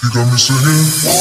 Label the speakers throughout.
Speaker 1: You got me singing.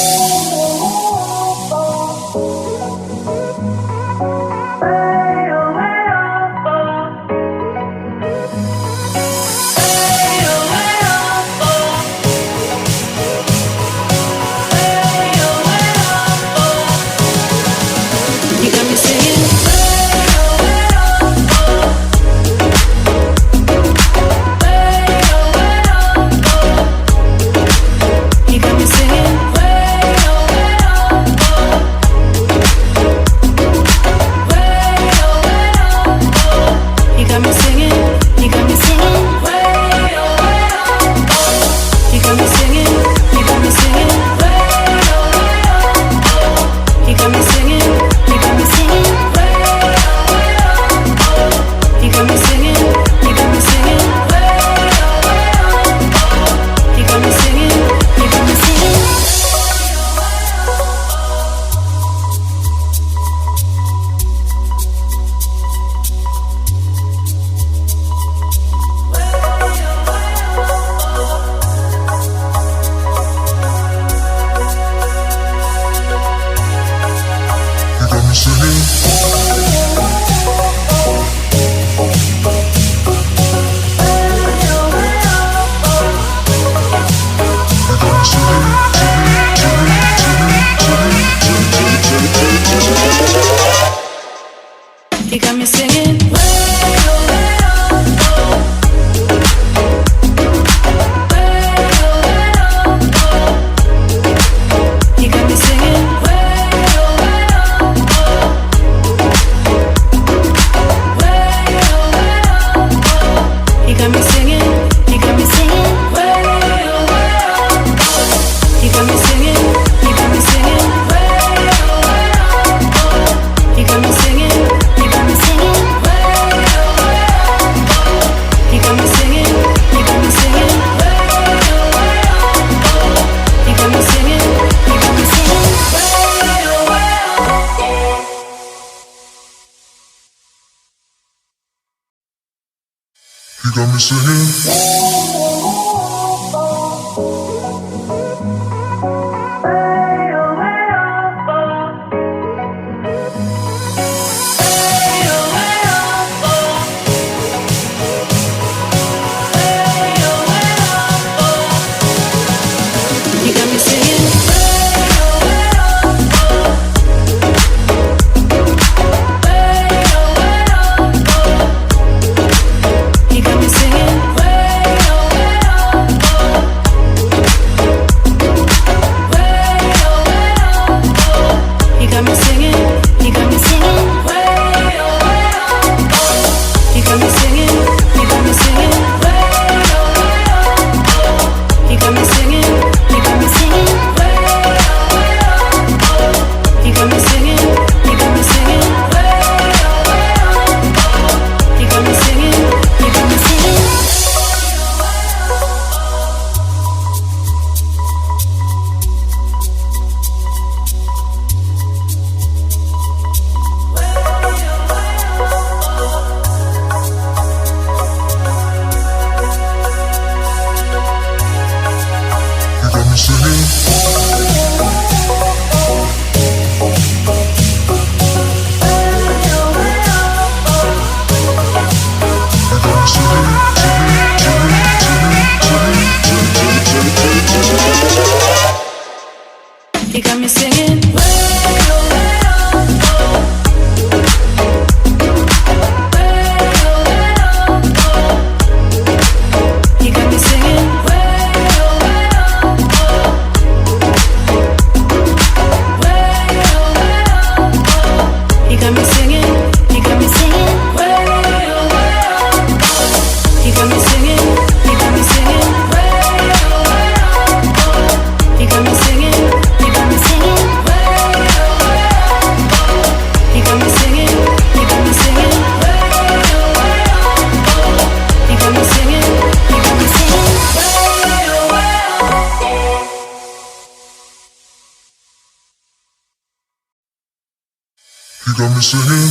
Speaker 2: You got me singing.
Speaker 1: You got me singing.
Speaker 2: You got me singing.
Speaker 1: You got me singing.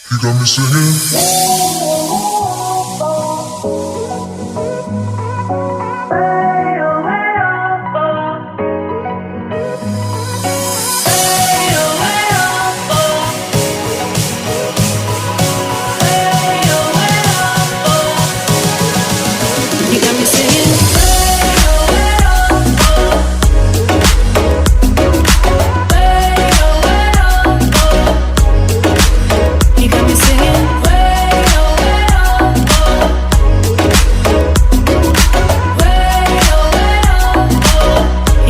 Speaker 1: He got me singing.
Speaker 2: You got me singing. You got me singing.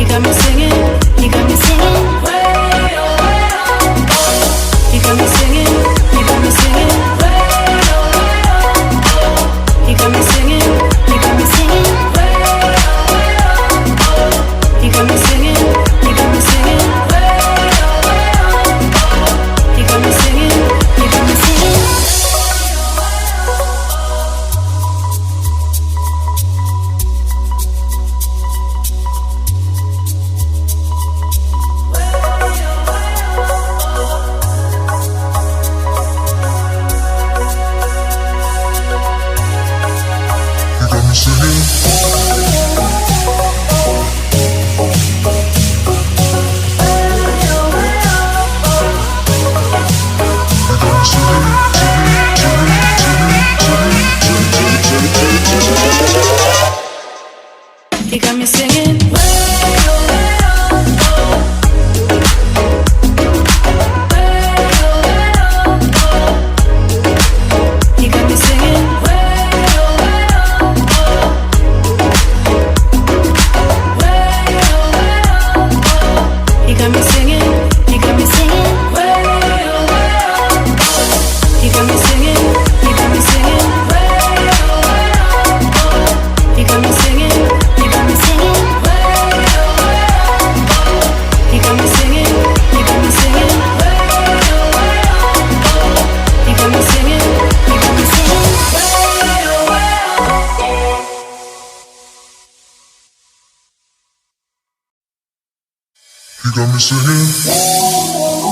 Speaker 2: You got me singing. You got me singing. You got me singing. You got me singing. You got me singing. You got me singing. You got me singing. You got me singing. You got me singing. You got me singing.
Speaker 1: He got me singing. He got me singing.
Speaker 2: You got me singing. You got me singing. You got me singing. You got me singing. You got me singing. You got me singing. You got me singing. You got me singing. You got me singing. You got me singing. You got me singing. You got me singing.
Speaker 1: He got me singing.